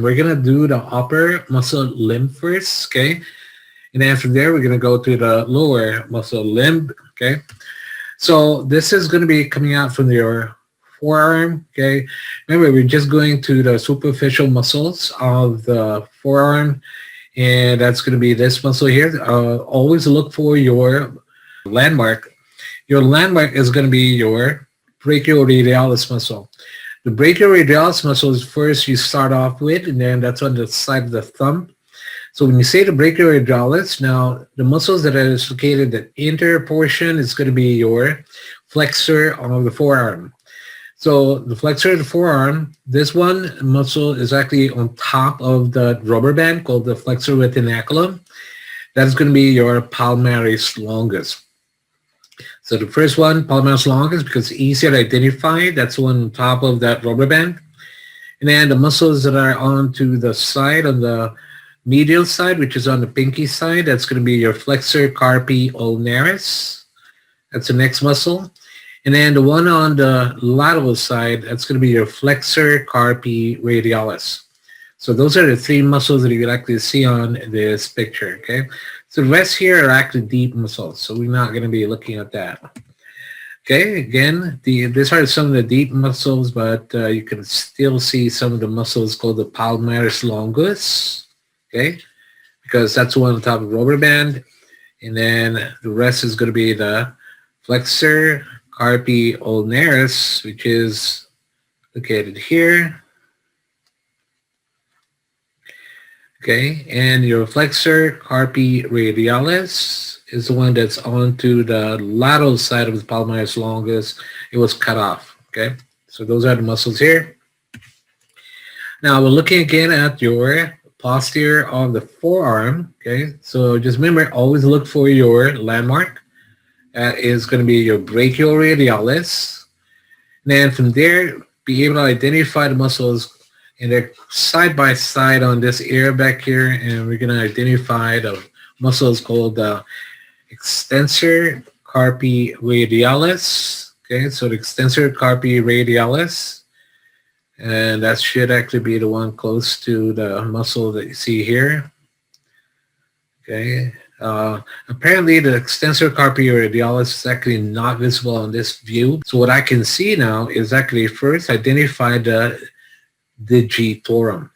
We're going to do the upper muscle limb first, okay? And then from there, we're going to go to the lower muscle limb, okay? So this is going to be coming out from your forearm, okay? Remember, we're just going to the superficial muscles of the forearm, and that's going to be this muscle here. Always look for your landmark. Your landmark is going to be your brachioradialis muscle. The brachioradialis muscle is first you start off with, and then that's on the side of the thumb. So when you say the brachioradialis, now the muscles that are located, the inner portion is going to be your flexor of the forearm. So the flexor of the forearm, this one muscle is actually on top of the rubber band called the flexor retinaculum. That's going to be your palmaris longus. So the first one, palmaris longus, because it's easier to identify, that's the one on top of that rubber band. And then the muscles that are onto the side, on the medial side, which is on the pinky side, that's going to be your flexor carpi ulnaris. That's the next muscle. And then the one on the lateral side, that's going to be your flexor carpi radialis. So those are the three muscles that you can actually see on this picture, okay? So the rest here are actually deep muscles, so we're not going to be looking at that. Okay, again, these are some of the deep muscles, but you can still see some of the muscles called the palmaris longus, okay? Because that's the one on top of the rubber band. And then the rest is going to be the flexor carpi ulnaris, which is located here. Okay, and your flexor carpi radialis is the one that's onto the lateral side of the palmaris longus. It was cut off, okay? So those are the muscles here. Now we're looking again at your posterior of the forearm, okay? So just remember, always look for your landmark. That is going to be your brachioradialis. And then from there, be able to identify the muscles, and they're side by side on this area back here, and we're going to identify the muscles called the extensor carpi radialis. Okay, so the extensor carpi radialis, and that should actually be the one close to the muscle that you see here. Okay, apparently the extensor carpi radialis is actually not visible on this view. So what I can see now is actually first identify the digitorum.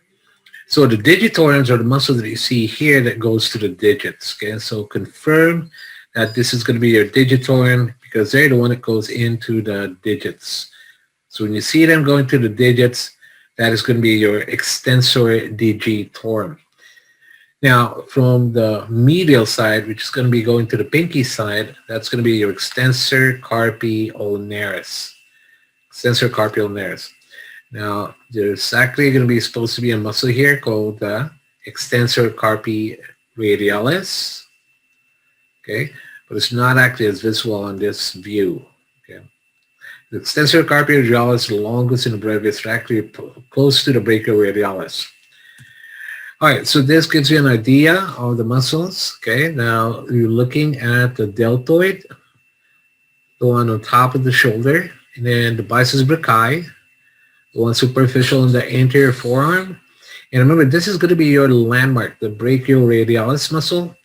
So the digitorums are the muscles that you see here that goes to the digits. Okay, so confirm that this is going to be your digitorum because they're the one that goes into the digits. So when you see them going to the digits, that is going to be your extensor digitorum. Now from the medial side, which is going to be going to the pinky side, that's going to be your extensor carpi ulnaris. Extensor carpi ulnaris. Now, there's actually going to be supposed to be a muscle here called the extensor carpi radialis, okay, but it's not actually as visible on this view, okay. The extensor carpi radialis is the longest and the brevis, are actually close to the brachioradialis. All right, so this gives you an idea of the muscles, okay. Now, you're looking at the deltoid, the one on top of the shoulder, and then the biceps brachii, the one superficial in the anterior forearm. And remember, this is going to be your landmark, the brachioradialis muscle.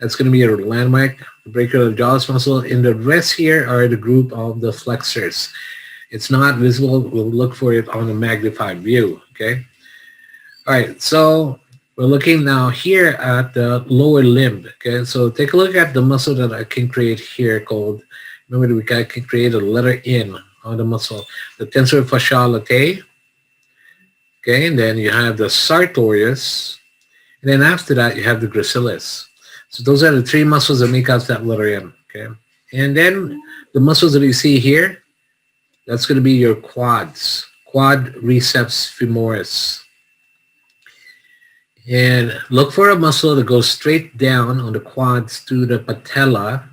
That's going to be your landmark, the brachioradialis muscle. And the rest here are the group of the flexors. It's not visible. We'll look for it on a magnified view, okay? All right, so we're looking now here at the lower limb, okay? So take a look at the muscle that I can create here called, remember we can create a letter N on the muscle, the tensor fasciae latae, okay, and then you have the sartorius, and then after that you have the gracilis. So those are the three muscles that make up that letter M, okay, and then the muscles that you see here, that's going to be your quads, quadriceps femoris, and look for a muscle that goes straight down on the quads to the patella,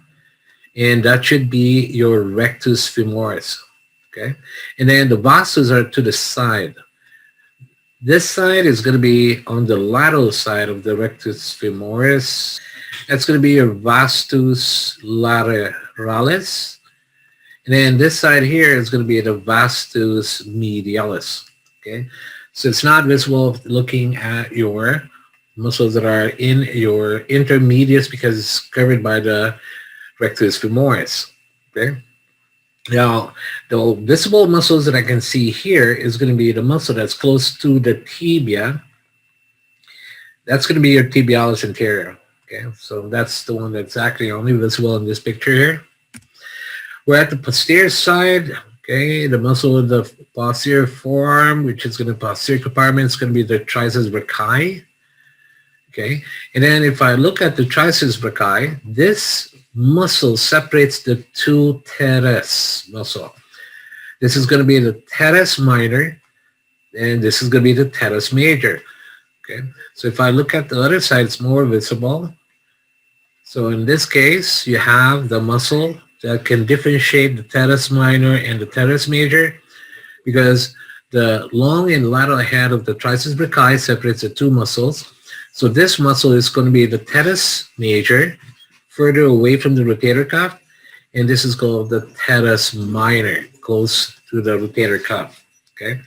and that should be your rectus femoris. Okay, and then the vastus are to the side. This side is going to be on the lateral side of the rectus femoris. That's going to be your vastus lateralis. And then this side here is going to be the vastus medialis. Okay, So it's not visible looking at your muscles that are in your intermedius because it's covered by the rectus femoris. Okay. Now, the visible muscles that I can see here is going to be the muscle that's close to the tibia. That's going to be your tibialis anterior. Okay, so that's the one that's actually only visible in this picture here. We're at the posterior side. Okay, the muscle of the posterior forearm, which is going to be posterior compartment, is going to be the triceps brachii. Okay, and then if I look at the triceps brachii, this muscle separates the two teres muscle. This is going to be the teres minor, and this is going to be the teres major. Okay, so if I look at the other side, it's more visible. So in this case, you have the muscle that can differentiate the teres minor and the teres major, because the long and lateral head of the triceps brachii separates the two muscles. So this muscle is going to be the teres major, further away from the rotator cuff, and this is called the teres minor, close to the rotator cuff. Okay.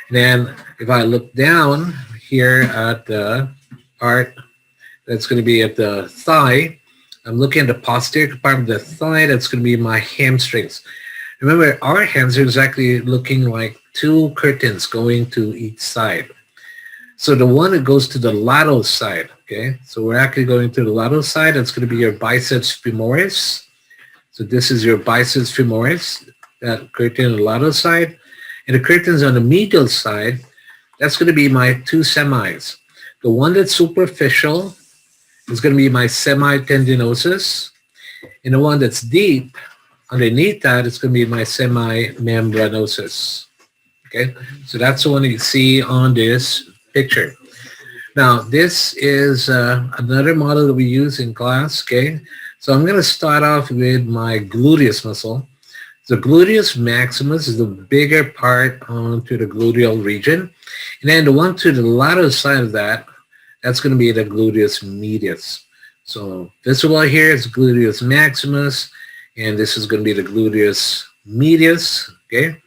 And then if I look down here at the part that's going to be at the thigh, I'm looking at the posterior compartment of the thigh. That's going to be my hamstrings. Remember, our hamstrings is actually looking like two curtains going to each side. So the one that goes to the lateral side, okay? So we're actually going to the lateral side. That's going to be your biceps femoris. So this is your biceps femoris, that curtain on the lateral side. And the curtains on the medial side, that's going to be my two semis. The one that's superficial is going to be my semitendinosus. And the one that's deep, underneath that, is going to be my semimembranosus. Okay, so that's the one you see on this picture. Now, this is another model that we use in class. Okay, so I'm going to start off with my gluteus muscle. The gluteus maximus is the bigger part onto the gluteal region. And then the one to the lateral side of that, that's going to be the gluteus medius. So visible here is gluteus maximus, and this is going to be the gluteus medius. Okay.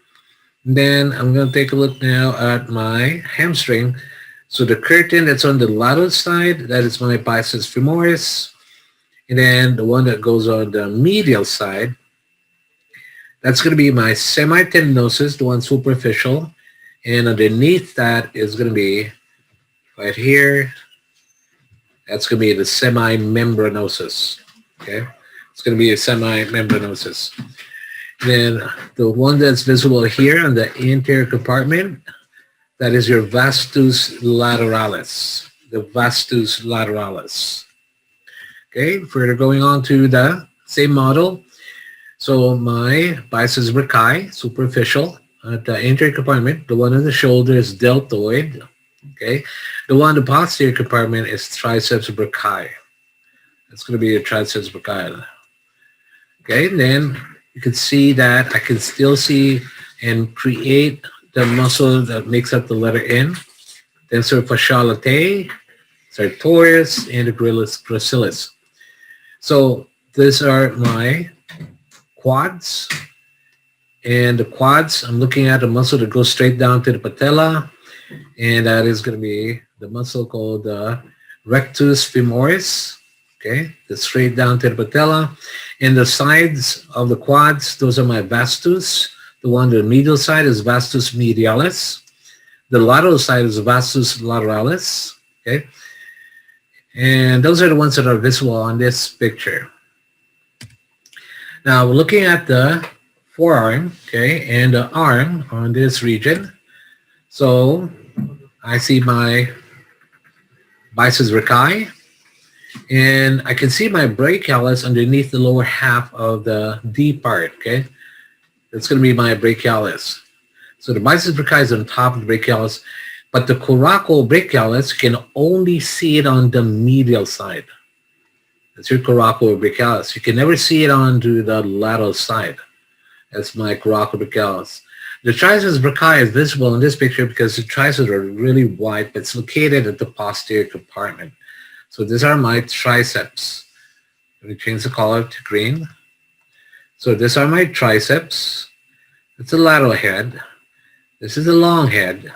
And then I'm going to take a look now at my hamstring. So the curtain that's on the lateral side, that is my biceps femoris. And then the one that goes on the medial side, that's going to be my semitendinosus, the one superficial. And underneath that is going to be right here. That's going to be the semimembranosus. Okay, it's going to be a semimembranosus. Then the one that's visible here on the anterior compartment, that is your vastus lateralis. The vastus lateralis. Okay, further going on to the same model. So my biceps brachii, superficial, at the anterior compartment. The one on the shoulder is deltoid. Okay, the one in the posterior compartment is triceps brachii. That's going to be your triceps brachii. Okay, and then you can see that I can still see and create the muscle that makes up the letter N. Tensor fasciae latae, sartorius, and the gracilis. So these are my quads. And the quads, I'm looking at a muscle that goes straight down to the patella. And that is going to be the muscle called the rectus femoris. Okay, that's straight down to the patella. And the sides of the quads, those are my vastus. The one on the medial side is vastus medialis. The lateral side is vastus lateralis. Okay, and those are the ones that are visible on this picture. Now we're looking at the forearm, okay, and the arm on this region. So I see my biceps brachii, and I can see my brachialis underneath the lower half of the D part, okay? That's going to be my brachialis. So the biceps brachii is on top of the brachialis, but the coracobrachialis, you can only see it on the medial side. That's your coracobrachialis. You can never see it onto the lateral side. That's my coracobrachialis. The triceps brachii is visible in this picture because the triceps are really wide, but it's located at the posterior compartment. So these are my triceps. Let me change the color to green. So these are my triceps. It's a lateral head. This is a long head.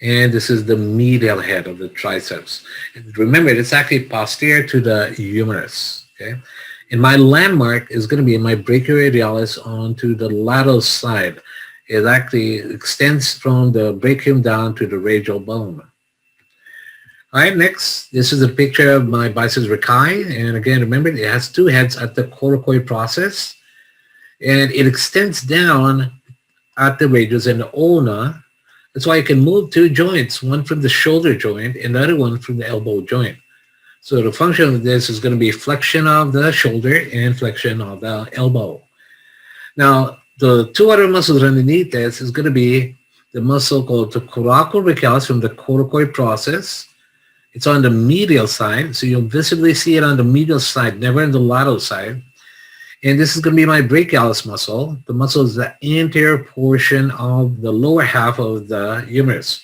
and this is the medial head of the triceps. And remember, it's actually posterior to the humerus. Okay, and my landmark is going to be my brachioradialis onto the lateral side. It actually extends from the brachium down to the radial bone. All right, next, this is a picture of my biceps brachii. And again, remember, it has two heads at the coracoid process. And it extends down at the radius and the ulna. That's why you can move two joints, one from the shoulder joint and the other one from the elbow joint. So the function of this is going to be flexion of the shoulder and flexion of the elbow. Now, the two other muscles underneath this is going to be the muscle called the coracobrachialis from the coracoid process. It's on the medial side, so you'll visibly see it on the medial side, never on the lateral side. And this is going to be my brachialis muscle. The muscle is the anterior portion of the lower half of the humerus.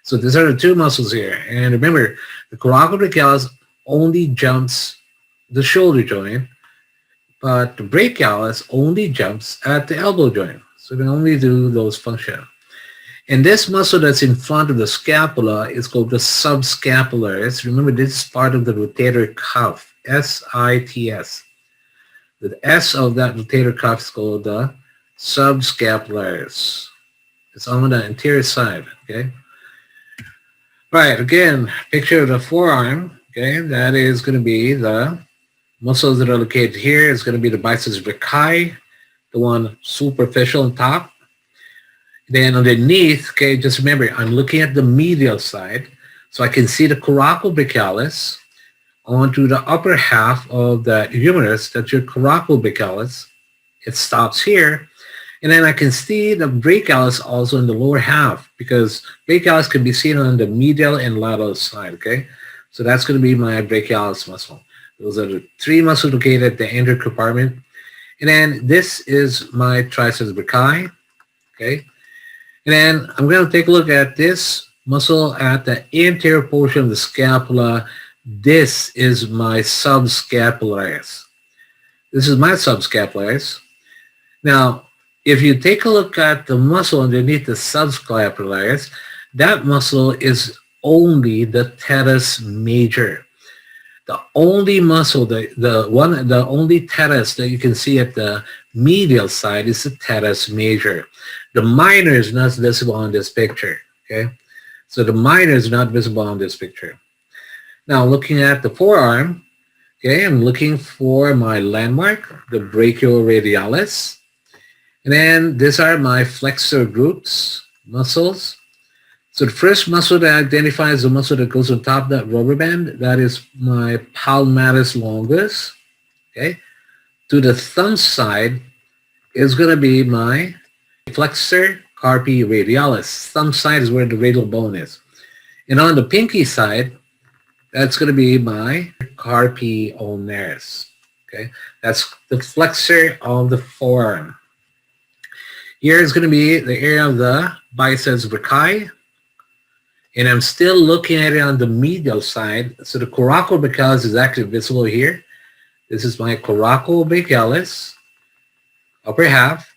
So these are the two muscles here. And remember, the coracobrachialis only jumps the shoulder joint, but the brachialis only jumps at the elbow joint. So they only do those functions. And this muscle that's in front of the scapula is called the subscapularis. Remember, this is part of the rotator cuff, S-I-T-S. The S of that rotator cuff is called the subscapularis. It's on the anterior side, okay? Right, again, picture of the forearm, okay? That is going to be the muscles that are located here. It's going to be the biceps brachii, the one superficial on top. Then underneath, okay, just remember, I'm looking at the medial side, so I can see the coracobrachialis onto the upper half of the humerus. That's your coracobrachialis. It stops here. And then I can see the brachialis also in the lower half, because brachialis can be seen on the medial and lateral side, okay? So that's going to be my brachialis muscle. Those are the three muscles located at the anterior compartment. And then this is my triceps brachii, okay? And then I'm going to take a look at this muscle at the anterior portion of the scapula. This is my subscapularis. This is my subscapularis. Now, if you take a look at the muscle underneath the subscapularis, that muscle is only the teres major. The only muscle, the only teres that you can see at the medial side is the teres major. The minor is not visible on this picture, okay? So the minor is not visible on this picture. Now, looking at the forearm, okay, I'm looking for my landmark, the brachioradialis. And then these are my flexor groups, muscles. So the first muscle that identifies the muscle that goes on top of that rubber band, that is my palmaris longus, okay? To the thumb side is going to be my flexor carpi radialis. Thumb side is where the radial bone is. And on the pinky side, that's going to be my carpi ulnaris, okay? That's the flexor of the forearm. Here is going to be the area of the biceps brachii, and I'm still looking at it on the medial side. So the coracobrachialis is actually visible here. This is my coracobrachialis, upper half,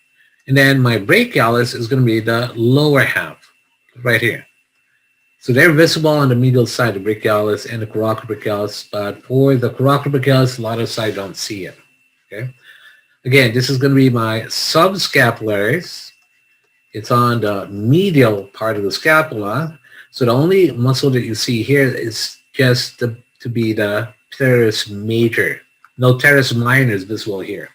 and then my brachialis is going to be the lower half, right here. So they're visible on the medial side, the brachialis and the coracobrachialis, but for the coracobrachialis, a lot of sides don't see it, okay? Again, this is going to be my subscapularis. It's on the medial part of the scapula. So the only muscle that you see here is just to be the teres major. No teres minor is visible here.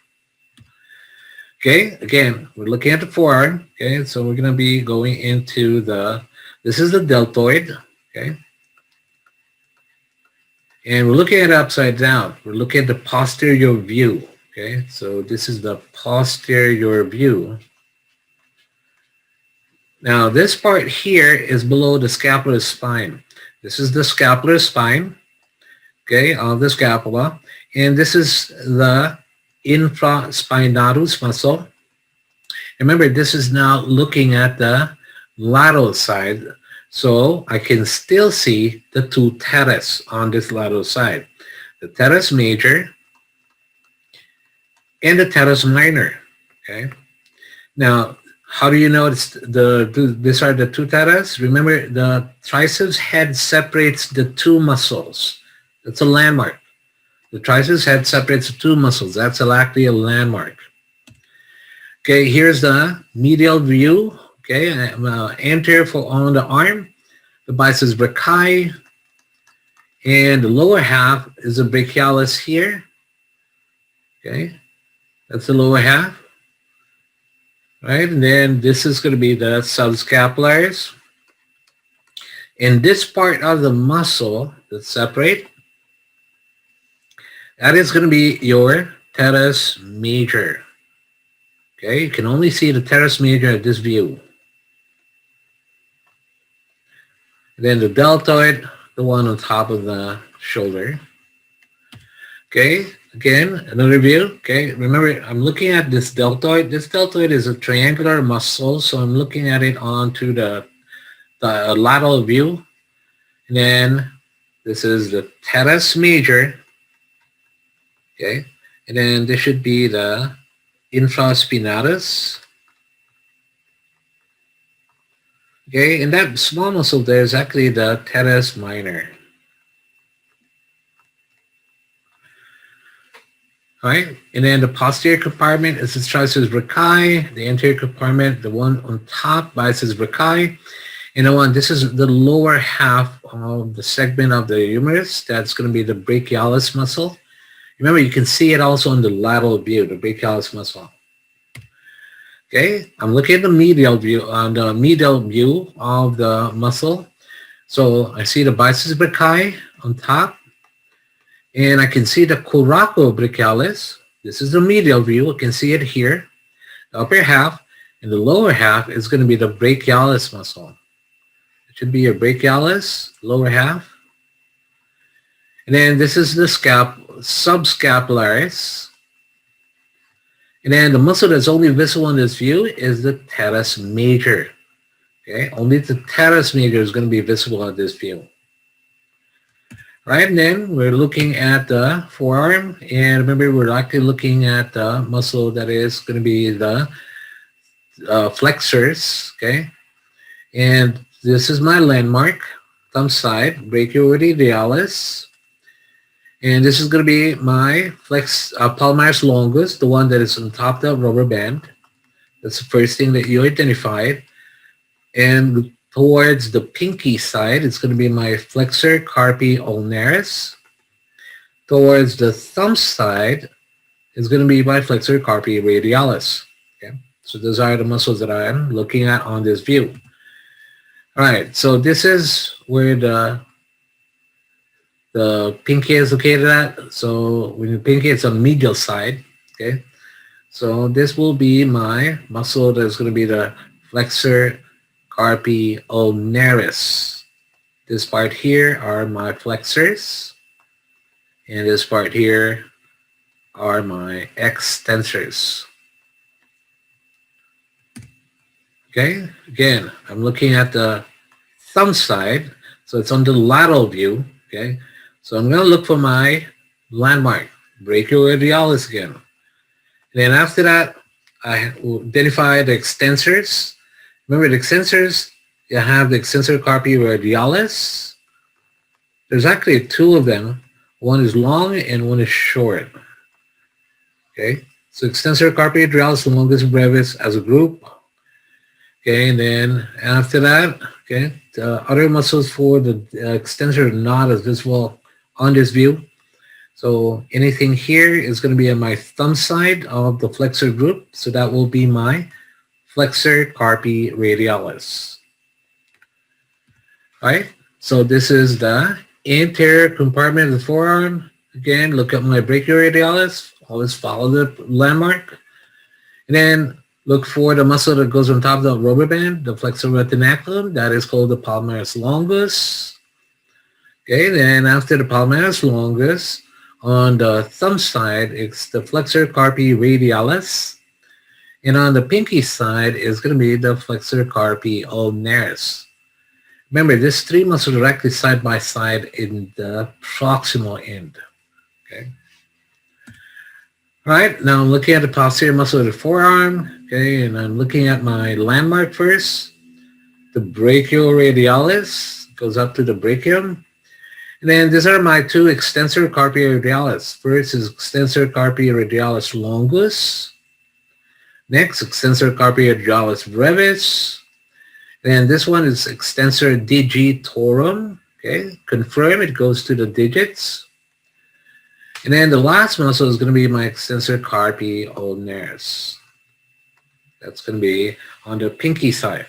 Okay, again, we're looking at the forearm. Okay, so we're going to be going into this is the deltoid. Okay. And we're looking at it upside down. We're looking at the posterior view. Okay, so this is the posterior view. Now, this part here is below the scapular spine. This is the scapular spine, okay, of the scapula. And this is the infraspinatus muscle. Remember, this is now looking at the lateral side. So I can still see the two teres on this lateral side. The teres major and the teres minor, okay? Now, How do you know these are the two teres? Remember, the triceps head separates the two muscles. That's a landmark. The triceps head separates the two muscles. That's actually a landmark. Okay, here's the medial view. Okay, anterior on the arm, the biceps brachii, and the lower half is the brachialis here. Okay, that's the lower half. Right, and then this is going to be the subscapularis. And this part of the muscle that's separate, that is going to be your teres major. Okay, you can only see the teres major at this view. And then the deltoid, the one on top of the shoulder. Okay, again, another view. Okay, remember, I'm looking at this deltoid. This deltoid is a triangular muscle, so I'm looking at it onto the lateral view. And then this is the teres major. Okay, and then this should be the infraspinatus. Okay, and that small muscle there is actually the teres minor. All right, and then the posterior compartment is the triceps brachii, the anterior compartment, the one on top, biceps brachii. And the one, this is the lower half of the segment of the humerus. That's going to be the brachialis muscle. Remember, you can see it also on the lateral view, the brachialis muscle. Okay, I'm looking at the medial view, of the muscle. So I see the biceps brachii on top. And I can see the coracobrachialis. This is the medial view. I can see it here. The upper half and the lower half is going to be the brachialis muscle. It should be your brachialis, lower half. And then this is the subscapularis. And then the muscle that's only visible in this view is the teres major. Okay, only the teres major is going to be visible in this view. Right, and then we're looking at the forearm, and remember, we're actually looking at the muscle that is going to be the flexors, okay? And this is my landmark, thumb side, brachioradialis. And this is going to be my palmaris longus, the one that is on top of the rubber band. That's the first thing that you identified. And towards the pinky side, it's going to be my flexor carpi ulnaris. Towards the thumb side, it's going to be my flexor carpi radialis. Okay, so those are the muscles that I'm looking at on this view. All right, so this is where the pinky is located at. So when the pinky, it's on the medial side. Okay, so this will be my muscle that's going to be the flexor carpi ulnaris. This part here are my flexors, and this part here are my extensors. Okay, again, I'm looking at the thumb side, so it's on the lateral view. Okay, so I'm going to look for my landmark, brachioradialis again. And then after that, I will identify the extensors. Remember, the extensors, you have the extensor carpi radialis. There's actually two of them. One is long and one is short. Okay, so extensor carpi radialis, longus brevis as a group. Okay, and then after that, okay, the other muscles for the extensor are not as visible on this view. So anything here is going to be on my thumb side of the flexor group. So that will be my flexor carpi radialis. All right, so this is the anterior compartment of the forearm. Again, look at my brachioradialis. Always follow the landmark. And then look for the muscle that goes on top of the rubber band, the flexor retinaculum. That is called the palmaris longus. Okay, then after the palmaris longus, on the thumb side, it's the flexor carpi radialis. And on the pinky side is going to be the flexor carpi ulnaris. Remember, these three muscles are actually side by side in the proximal end. Okay. All right, now I'm looking at the posterior muscle of the forearm. Okay, and I'm looking at my landmark first. The brachioradialis goes up to the brachium. And then these are my two extensor carpi radialis. First is extensor carpi radialis longus. Next, extensor carpi radialis brevis. And this one is extensor digitorum. Okay, confirm it goes to the digits. And then the last muscle is going to be my extensor carpi ulnaris. That's going to be on the pinky side.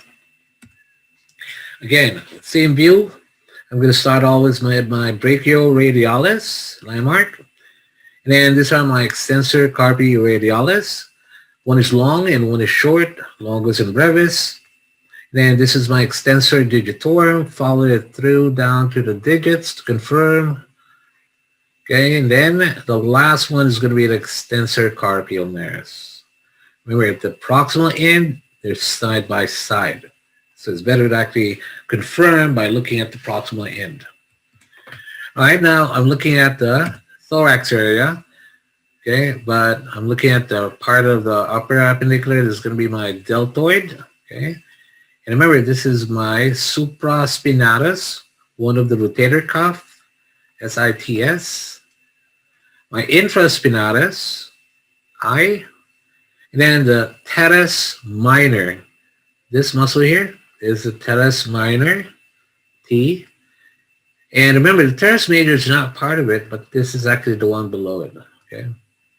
Again, same view. I'm going to start always with my brachioradialis landmark. And then these are my extensor carpi radialis. One is long and one is short, longus and brevis. Then this is my extensor digitorum, follow it through down to the digits to confirm. Okay, and then the last one is going to be the extensor carpi ulnaris. Remember, at the proximal end, they're side by side. So it's better to actually confirm by looking at the proximal end. All right, now I'm looking at the thorax area. Okay, but I'm looking at the part of the upper appendicular. This is going to be my deltoid. Okay. And remember, this is my supraspinatus, one of the rotator cuff, SITS. My infraspinatus, I. And then the teres minor. This muscle here is the teres minor, T. And remember, the teres major is not part of it, but this is actually the one below it. Okay,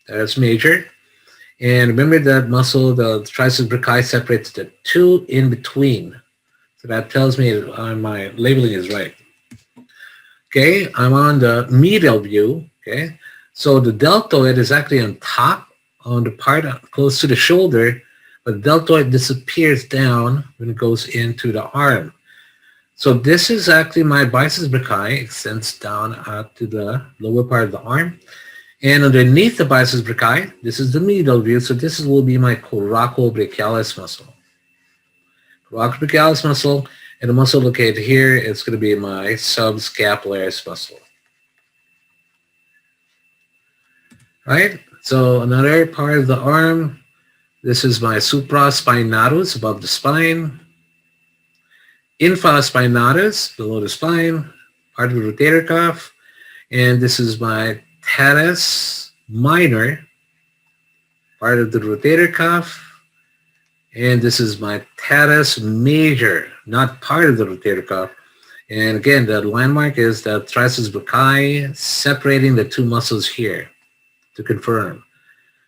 teres major. And remember that muscle, the triceps brachii, separates the two in between. So that tells me my labeling is right. Okay, I'm on the medial view. Okay, so the deltoid is actually on top, on the part close to the shoulder, but the deltoid disappears down when it goes into the arm. So this is actually my biceps brachii, extends down out to the lower part of the arm. And underneath the biceps brachii, this is the medial view, so this will be my coracobrachialis muscle. Coracobrachialis muscle, and the muscle located here, it's going to be my subscapularis muscle. Right? So another part of the arm, this is my supraspinatus, above the spine. Infraspinatus, below the spine, part of the rotator cuff. And this is my teres minor, part of the rotator cuff, and this is my teres major, not part of the rotator cuff. And again, the landmark is the triceps brachii separating the two muscles here to confirm.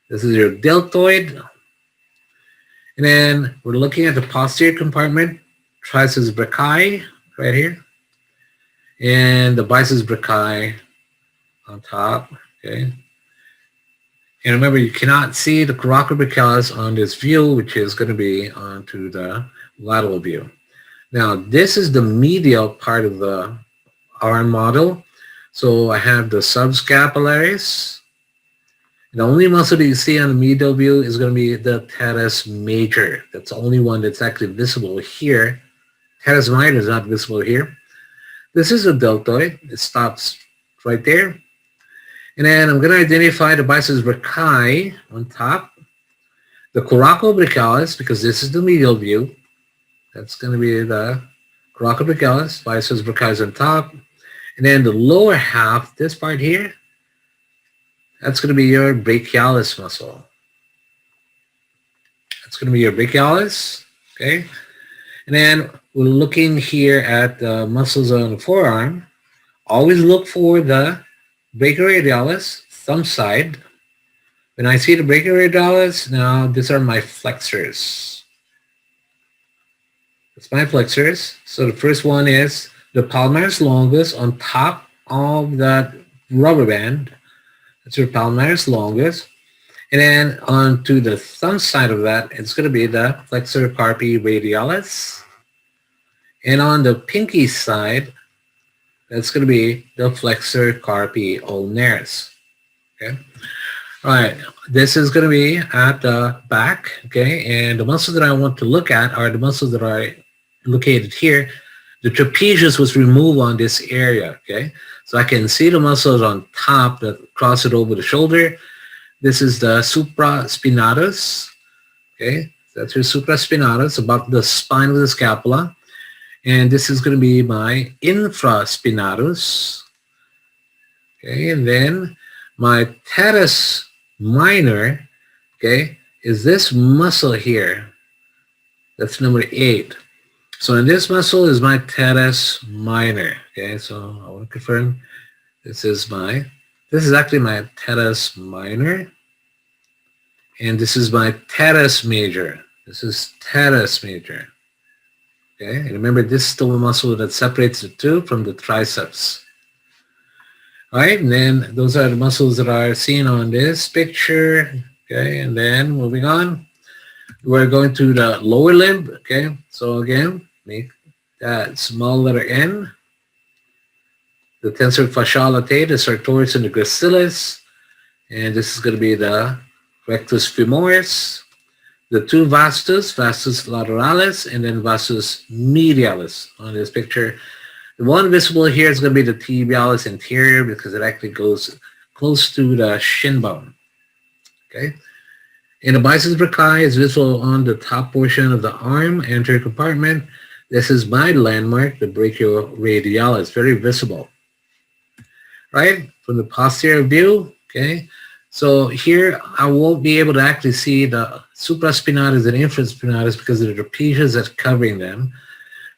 This is your deltoid. And then we're looking at the posterior compartment, triceps brachii right here, and the biceps brachii on top, okay? And remember, you cannot see the coracobrachialis on this view, which is going to be onto the lateral view. Now, this is the medial part of the arm model. So I have the subscapularis. The only muscle that you see on the medial view is going to be the teres major. That's the only one that's actually visible here. Teres minor is not visible here. This is the deltoid. It stops right there. And then I'm going to identify the biceps brachii on top, the coracobrachialis, because this is the medial view. That's going to be the coracobrachialis, biceps brachii on top. And then the lower half, this part here, that's going to be your brachialis muscle. That's going to be your brachialis, okay? And then we're looking here at the muscles on the forearm. Always look for the brachioradialis, thumb side. When I see the brachioradialis, now these are my flexors. It's my flexors. So the first one is the palmaris longus on top of that rubber band. That's your palmaris longus. And then onto the thumb side of that, it's going to be the flexor carpi radialis. And on the pinky side, that's going to be the flexor carpi ulnaris. Okay. All right. This is going to be at the back. Okay. And the muscles that I want to look at are the muscles that are located here. The trapezius was removed on this area. Okay. So I can see the muscles on top that cross it over the shoulder. This is the supraspinatus. Okay. That's your supraspinatus, about the spine of the scapula. And this is going to be my infraspinatus. Okay, and then my teres minor, okay, is this muscle here. That's number 8. So in this muscle is my teres minor. Okay, so I want to confirm this is actually my teres minor. And this is my teres major. This is teres major. Okay, and remember this is the muscle that separates the two from the triceps. All right, and then those are the muscles that are seen on this picture. Okay, and then moving on, we're going to the lower limb. Okay, so again, make that small letter N. The tensor fasciae latae, the sartorius and the gracilis. And this is going to be the rectus femoris. The two vastus, vastus lateralis, and then vastus medialis on this picture. The one visible here is going to be the tibialis anterior because it actually goes close to the shin bone. Okay. And the biceps brachii is visible on the top portion of the arm, anterior compartment. This is my landmark, the brachioradialis, very visible. Right? From the posterior view, okay. So here I won't be able to actually see the supraspinatus and infraspinatus because of the trapezius that's covering them.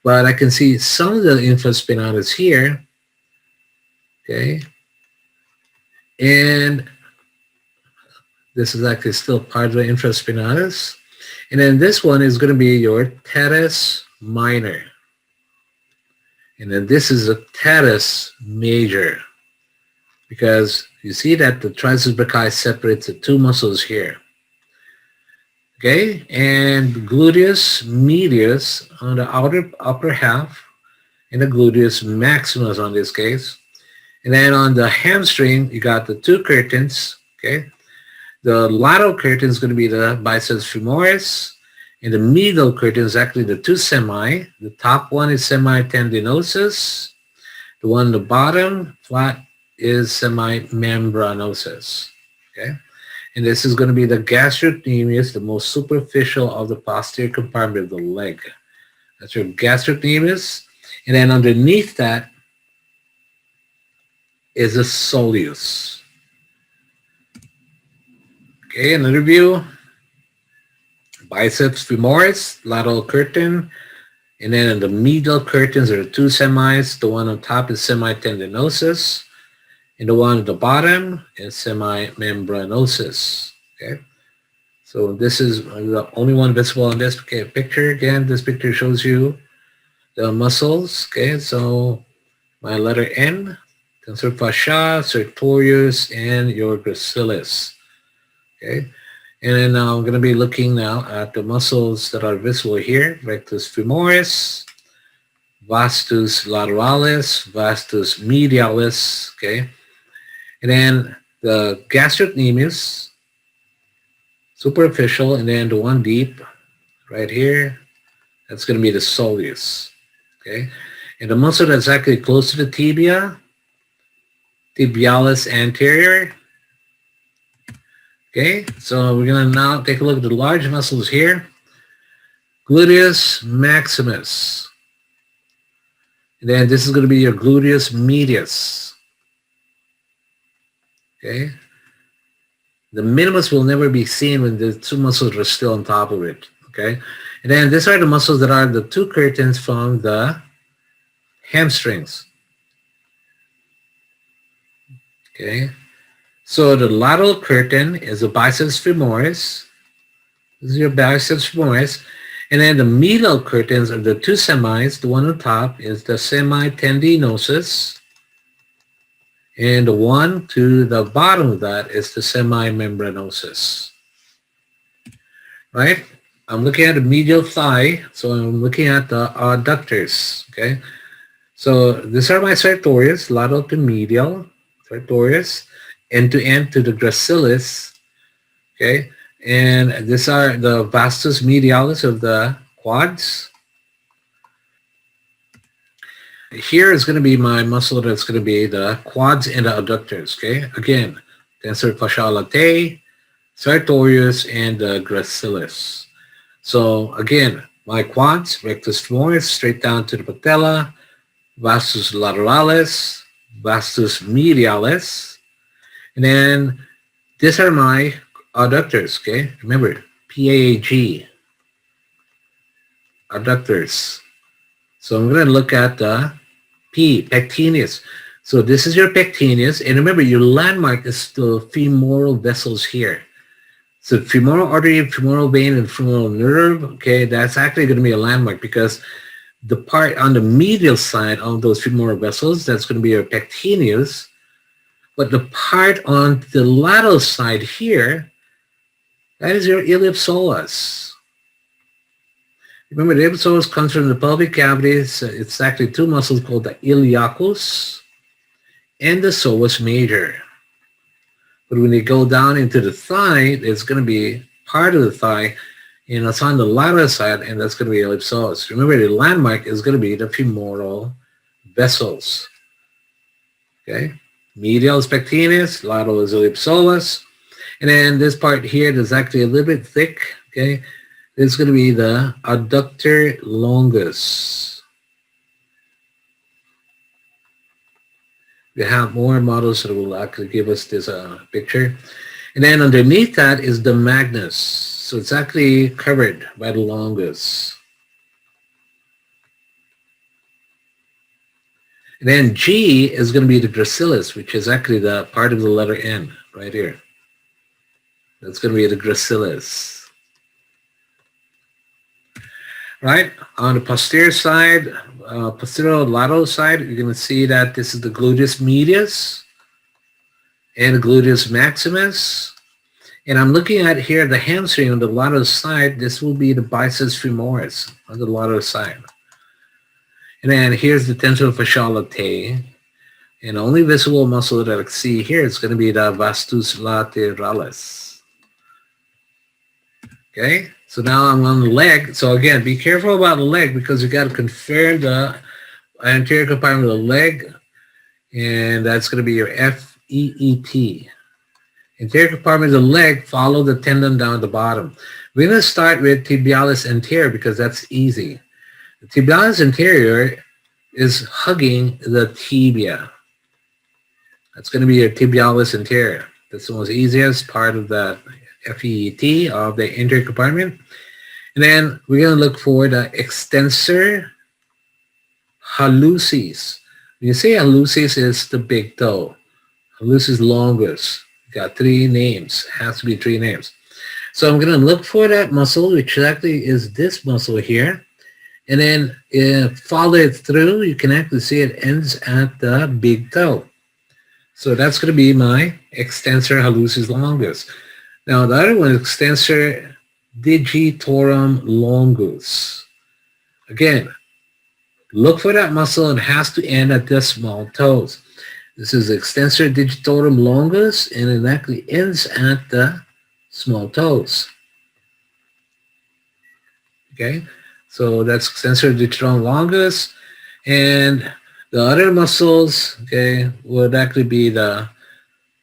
But I can see some of the infraspinatus here, okay, and this is actually still part of the infraspinatus. And then this one is going to be your teres minor. And then this is a teres major because you see that the triceps brachii separates the two muscles here. Okay, and gluteus medius on the upper half, and the gluteus maximus on this case. And then on the hamstring, you got the two curtains. Okay, the lateral curtain is going to be the biceps femoris, and the medial curtain is actually the two semi. The top one is semitendinosus. The one on the bottom flat is semimembranosus. Okay. And this is going to be the gastrocnemius, the most superficial of the posterior compartment of the leg. That's your gastrocnemius. And then underneath that is a soleus. Okay, another view. Biceps femoris, lateral curtain. And then in the medial curtains are the two semis. The one on top is semitendinosus. And the one at the bottom is semimembranosus. Okay, so this is the only one visible in this picture. Again, this picture shows you the muscles. Okay, so my letter N, tensor fasciae, sartorius, and your gracilis. Okay, and then now I'm going to be looking now at the muscles that are visible here: rectus femoris, vastus lateralis, vastus medialis. Okay. And then the gastrocnemius, superficial, and then the one deep right here, that's going to be the soleus. Okay, and the muscle that's actually close to the tibia, tibialis anterior. Okay, so we're going to now take a look at the large muscles here. Gluteus maximus. And then this is going to be your gluteus medius. Okay, the minimus will never be seen when the two muscles are still on top of it. Okay, and then these are the muscles that are the two curtains from the hamstrings. Okay, so the lateral curtain is the biceps femoris. This is your biceps femoris, and then the medial curtains are the two semis. The one on top is the semitendinosus. And the one to the bottom of that is the semimembranosus. Right? I'm looking at the medial thigh, so I'm looking at the adductors. Okay? So these are my sartorius, lateral to medial, sartorius, end to end to the gracilis. Okay? And these are the vastus medialis of the quads. Here is going to be my muscle that's going to be the quads and the adductors, okay? Again, tensor fasciae latae, sartorius, and the gracilis. So again, my quads, rectus femoris, straight down to the patella, vastus lateralis, vastus medialis, and then these are my adductors, okay? Remember, PAG, adductors. So I'm going to look at the P, pectineus. So this is your pectineus, and remember your landmark is the femoral vessels here. So femoral artery, femoral vein, and femoral nerve, okay, that's actually going to be a landmark because the part on the medial side of those femoral vessels, that's going to be your pectineus, but the part on the lateral side here, that is your ellipsoas. Remember, the ellipsoas comes from the pelvic cavity. It's actually two muscles called the iliacus and the psoas major. But when they go down into the thigh, it's going to be part of the thigh, and it's on the lateral side, and that's going to be ellipsoas. Remember, the landmark is going to be the femoral vessels. Okay? Medial is pectineus, lateral is ellipsoas. And then this part here is actually a little bit thick. Okay? It's going to be the adductor longus. We have more models that will actually give us this picture. And then underneath that is the magnus. So it's actually covered by the longus. And then G is going to be the gracilis, which is actually the part of the letter N right here. That's going to be the gracilis. Right, on the posterior side, posterior lateral side, you're going to see that this is the gluteus medius and the gluteus maximus. And I'm looking at here the hamstring on the lateral side. This will be the biceps femoris on the lateral side. And then here's the tensor fasciae latae. And the only visible muscle that I can see here is going to be the vastus lateralis. Okay, so now I'm on the leg. So again, be careful about the leg because you got to confirm the anterior compartment of the leg. And that's going to be your FEET. Anterior compartment of the leg, follow the tendon down at the bottom. We're going to start with tibialis anterior because that's easy. The tibialis anterior is hugging the tibia. That's going to be your tibialis anterior. That's the most easiest part of the FET of the anterior compartment. And then we're going to look for the extensor hallucis. When you say hallucis, it's the big toe. Hallucis longus. Got three names. Has to be three names. So I'm going to look for that muscle, which actually is this muscle here. And then follow it through. You can actually see it ends at the big toe. So that's going to be my extensor hallucis longus. Now the other one is extensor digitorum longus. Again, look for that muscle. It has to end at the small toes. This is extensor digitorum longus, and it actually ends at the small toes. Okay, so that's extensor digitorum longus, and the other muscles, okay, would actually be the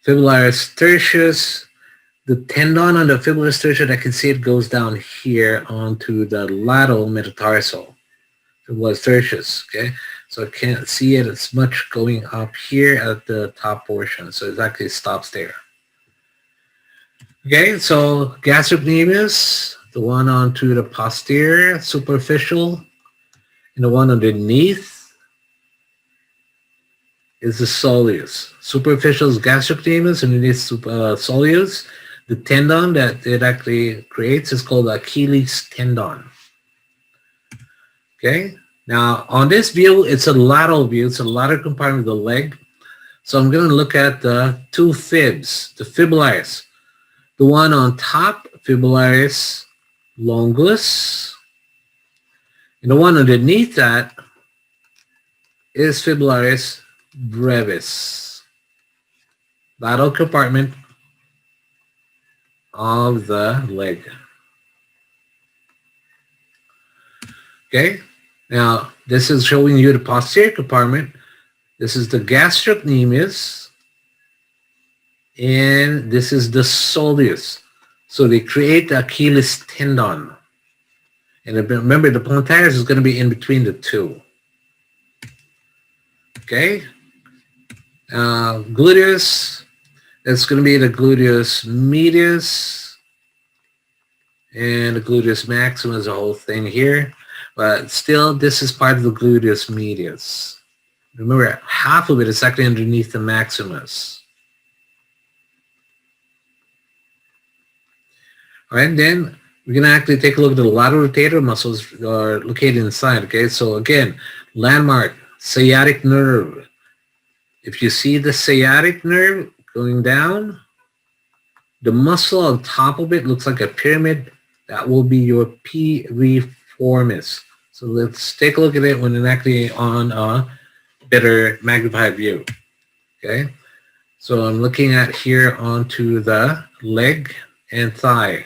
fibularis tertius. The tendon on the fibularis tertius, I can see it goes down here onto the lateral metatarsal. Fibularis tertius, okay? So I can't see it as much going up here at the top portion. So it actually stops there. Okay, so gastrocnemius, the one onto the posterior, superficial, and the one underneath is the soleus. Superficial is gastrocnemius, and underneath soleus. The tendon that it actually creates is called the Achilles tendon. Okay, now on this view, it's a lateral view. It's a lateral compartment of the leg. So I'm going to look at the two fibs, the fibularis. The one on top, fibularis longus. And the one underneath that is fibularis brevis. Lateral compartment of the leg. Okay, now this is showing you the posterior compartment. This is the gastrocnemius, and this is the soleus. So they create the Achilles tendon. And remember, the plantaris is going to be in between the two. Okay? Gluteus, that's going to be the gluteus medius. And the gluteus maximus, the whole thing here. But still, this is part of the gluteus medius. Remember, half of it is actually underneath the maximus. All right, then we're going to actually take a look at the lateral rotator muscles that are located inside. Okay, so again, landmark, sciatic nerve. If you see the sciatic nerve going down, the muscle on top of it looks like a pyramid. That will be your piriformis. So let's take a look at it when it's actually on a better magnified view. Okay, so I'm looking at here onto the leg and thigh.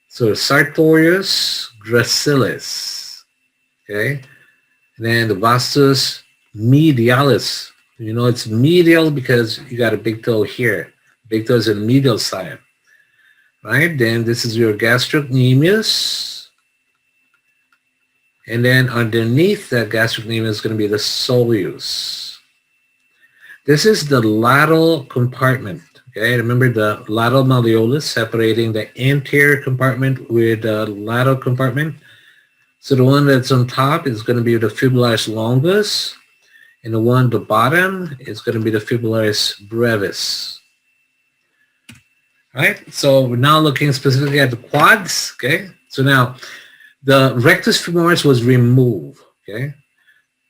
So sartorius gracilis. Okay, and then the vastus medialis. You know it's medial because you got a big toe here. Big toe is in the medial side. Right, then this is your gastrocnemius. And then underneath that gastrocnemius is going to be the soleus. This is the lateral compartment. Okay, remember the lateral malleolus separating the anterior compartment with the lateral compartment. So the one that's on top is going to be the fibularis longus. And the one at the bottom is going to be the fibularis brevis. Right, so we're now looking specifically at the quads. Okay, so now the rectus femoris was removed. Okay,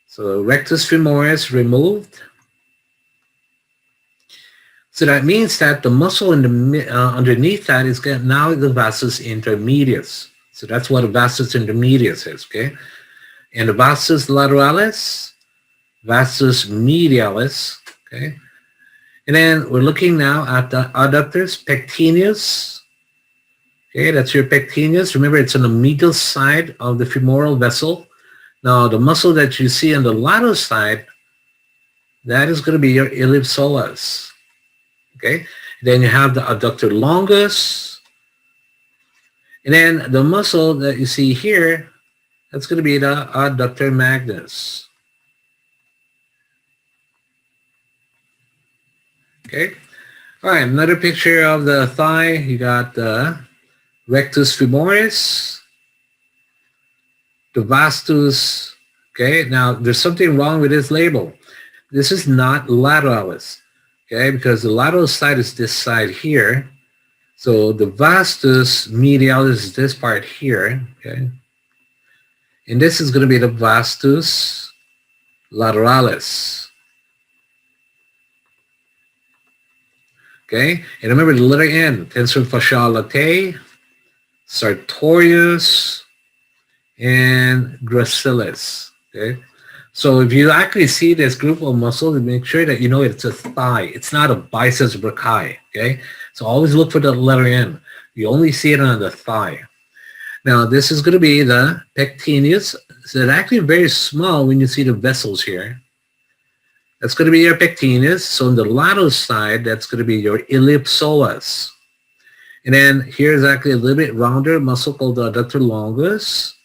so rectus femoris removed. So that means that the muscle in the underneath that is now the vastus intermedius. So that's what a vastus intermedius is. Okay, and the vastus lateralis, vastus medialis. Okay. And then we're looking now at the adductors pectineus. Okay, that's your pectineus. Remember, it's on the medial side of the femoral vessel. Now, the muscle that you see on the lateral side, that is going to be your ellipsoas. Okay, then you have the adductor longus. And then the muscle that you see here, that's going to be the adductor magnus. Okay, all right, another picture of the thigh. You got the rectus femoris, the vastus. Okay, now there's something wrong with this label. This is not lateralis, okay, because the lateral side is this side here. So the vastus medialis is this part here, okay, and this is going to be the vastus lateralis. Okay, and remember the letter N, tensor fasciae latae, sartorius, and gracilis. Okay, so if you actually see this group of muscles, make sure that you know it's a thigh. It's not a biceps brachii. Okay, so always look for the letter N. You only see it on the thigh. Now this is going to be the pectineus. So it's actually very small when you see the vessels here. That's going to be your pectineus. So on the lateral side, that's going to be your ellipsoas. And then here's actually a little bit rounder muscle called the adductor longus.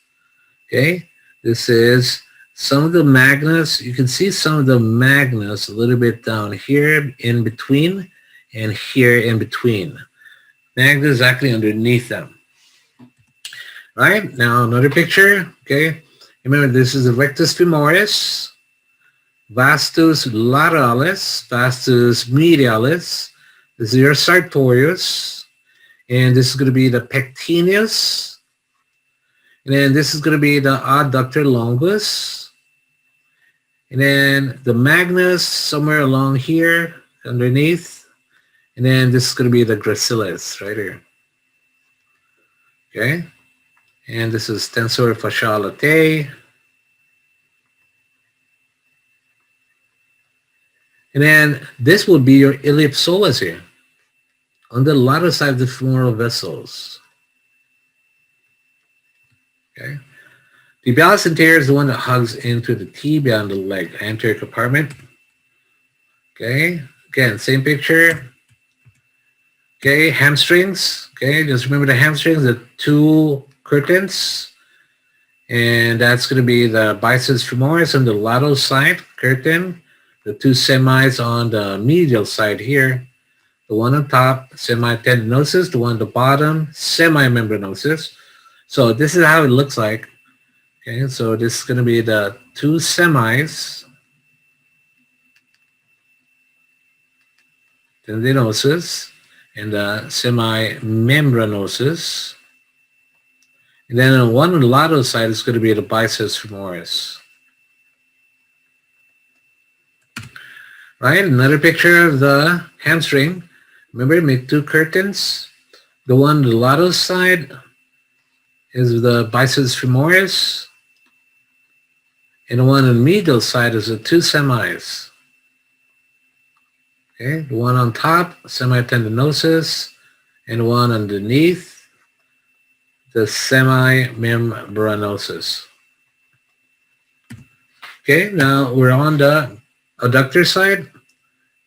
Okay, this is some of the magnus. You can see some of the magnus a little bit down here in between and here in between. Magnus is actually underneath them. All right, now another picture. Okay, remember this is the rectus femoris, vastus lateralis, vastus medialis. This is your sartorius, and this is going to be the pectineus, and then this is going to be the adductor longus, and then the magnus somewhere along here underneath, and then this is going to be the gracilis right here. Okay, and this is tensor fasciae latae. And then this will be your ellipsoas here on the lateral side of the femoral vessels. Okay. Tibialis anterior is the one that hugs into the tibia on the leg, anterior compartment. Okay. Again, same picture. Okay, hamstrings. Okay, just remember the hamstrings, the two curtains. And that's going to be the biceps femoris on the lateral side, curtain, the two semis on the medial side here, the one on top, semitendinosus, the one on the bottom, semimembranosus. So this is how it looks like. Okay, so this is going to be the two semis, tendinosus, and the semimembranosus. And then on one on the lateral side is going to be the biceps femoris. Right, another picture of the hamstring. Remember, make two curtains. The one on the lateral side is the biceps femoris, and the one on the medial side is the two semis. Okay, the one on top, semitendinosus, and the one underneath, the semimembranosus. Okay, now we're on the adductor side.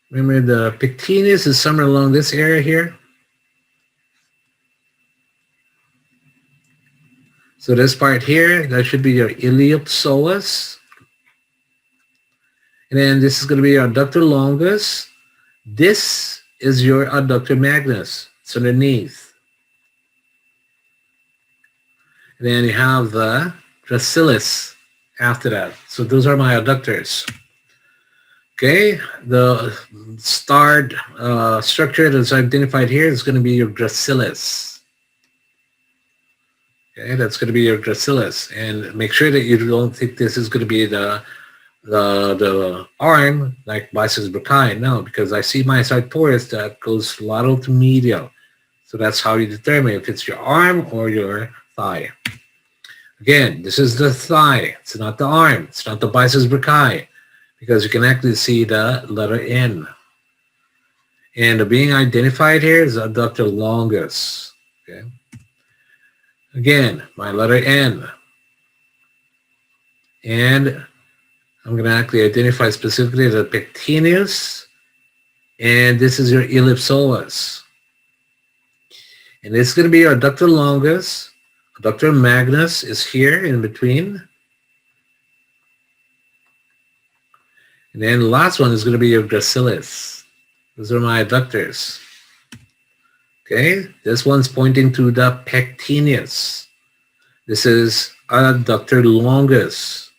Remember, the pectineus is somewhere along this area here. So this part here, that should be your iliopsoas. And then this is going to be your adductor longus. This is your adductor magnus. It's underneath. And then you have the gracilis after that. So those are my adductors. Okay, the starred structure that's identified here is going to be your gracilis. Okay, that's going to be your gracilis. And make sure that you don't think this is going to be the arm like biceps brachii. No, because I see my sartorius that goes lateral to medial. So that's how you determine if it's your arm or your thigh. Again, this is the thigh. It's not the arm. It's not the biceps brachii, because you can actually see the letter N. And the being identified here is adductor longus. Okay. Again, my letter N. And I'm going to actually identify specifically the pectineus, and this is your iliopsoas. And this is going to be your adductor longus. Adductor magnus is here in between. And then the last one is going to be your gracilis. Those are my adductors. Okay, this one's pointing to the pectineus. This is adductor longus.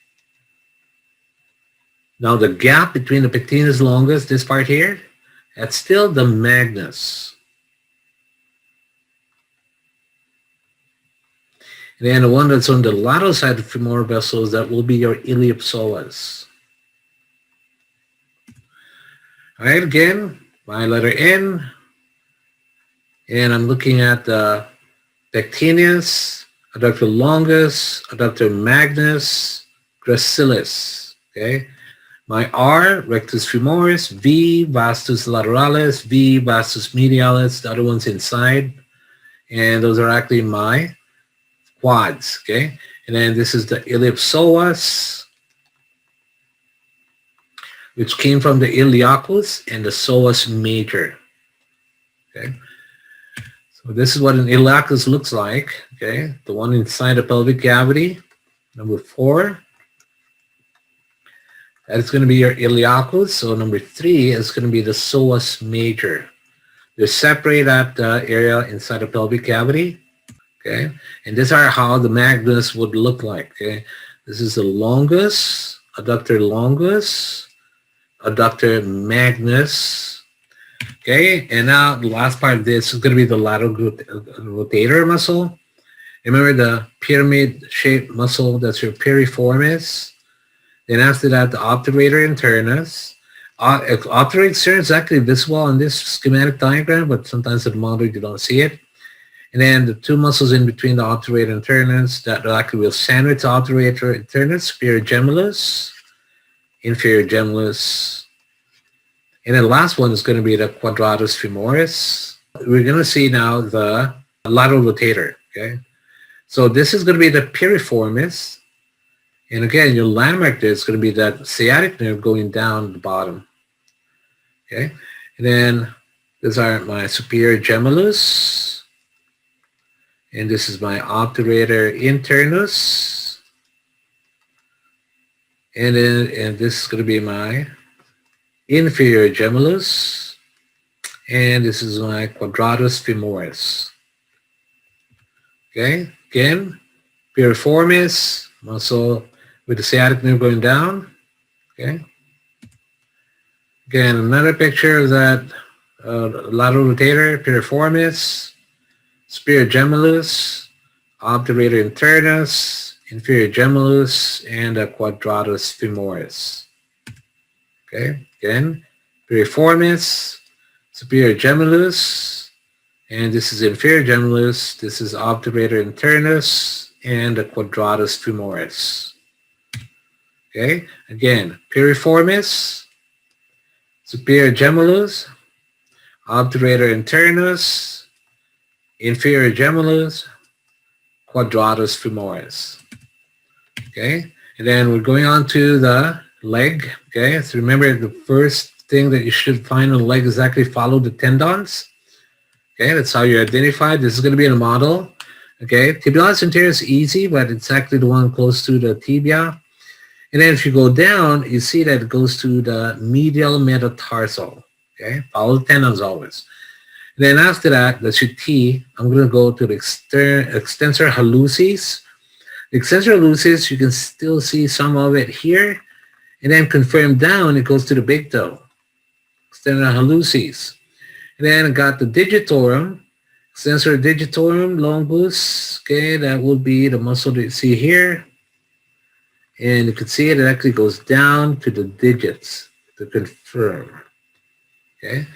Now the gap between the pectineus longus, this part here, that's still the magnus. And then the one that's on the lateral side of the femoral vessels, that will be your iliopsoas. All right, again, my letter N, and I'm looking at the pectineus, adductor longus, adductor magnus, gracilis. Okay, my R, rectus femoris, V, vastus lateralis, V, vastus medialis. The other one's inside, and those are actually my quads. Okay, and then this is the iliopsoas, which came from the iliacus and the psoas major. Okay, so this is what an iliacus looks like. Okay, the one inside the pelvic cavity, number 4. That's going to be your iliacus. So number 3 is going to be the psoas major. They separate that area inside the pelvic cavity. Okay, and these are how the magnus would look like. Okay, this is the longus, adductor longus, adductor magnus. Okay, and now the last part of this is going to be the lateral rotator muscle. Remember the pyramid-shaped muscle, that's your piriformis. Then after that, the obturator internus. Obturator internus is actually visible on this schematic diagram, but sometimes at the model you don't see it. And then the two muscles in between the obturator internus that actually will sandwich the obturator internus, superior gemellus, inferior gemellus. And then the last one is going to be the quadratus femoris. We're going to see now the lateral rotator. Okay, so this is going to be the piriformis. And again, your landmark there is going to be that sciatic nerve going down the bottom. Okay, and then these are my superior gemellus. And this is my obturator internus. and this is going to be my inferior gemellus, and this is my quadratus femoris. Okay, again, piriformis muscle with the sciatic nerve going down. Okay, again, another picture of that lateral rotator, piriformis, superior gemellus, obturator internus, inferior gemellus, and a quadratus femoris. Okay, again, piriformis, superior gemellus, and this is inferior gemellus, this is obturator internus, and a quadratus femoris. Okay, again, piriformis, superior gemellus, obturator internus, inferior gemellus, quadratus femoris. Okay, and then we're going on to the leg. Okay, so remember the first thing that you should find on the leg is actually follow the tendons. Okay, that's how you identify. This is going to be in a model. Okay, tibialis anterior is easy, but it's actually the one close to the tibia. And then if you go down, you see that it goes to the medial metatarsal. Okay, follow the tendons always. And then after that, that's your T. I'm going to go to the extensor hallucis. The extensor hallucis, you can still see some of it here. And then confirm down, it goes to the big toe. Extensor hallucis. And then I got the digitorum, extensor digitorum longus. Okay, that will be the muscle that you see here. And you can see it actually goes down to the digits to confirm. Okay,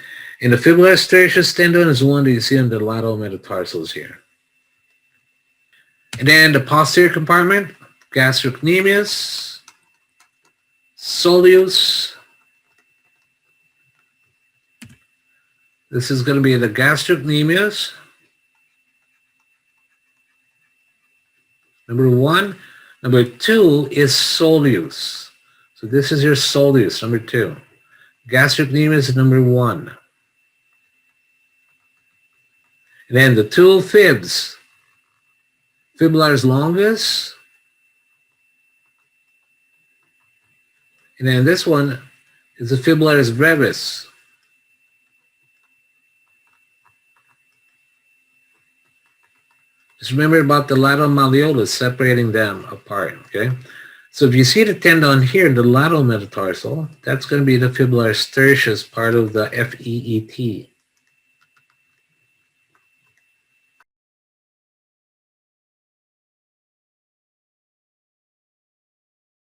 and the fibularis tertius tendon is the one that you see on the lateral metatarsals here. And then the posterior compartment, gastrocnemius, soleus. This is going to be the gastrocnemius. Number 1. Number 2 is soleus. So this is your soleus, number 2. Gastrocnemius is number 1. And then the 2 fibs, fibularis longus. And then this one is the fibularis brevis. Just remember about the lateral malleolus separating them apart, okay? So if you see the tendon here, the lateral metatarsal, that's going to be the fibularis tertius, part of the FEET.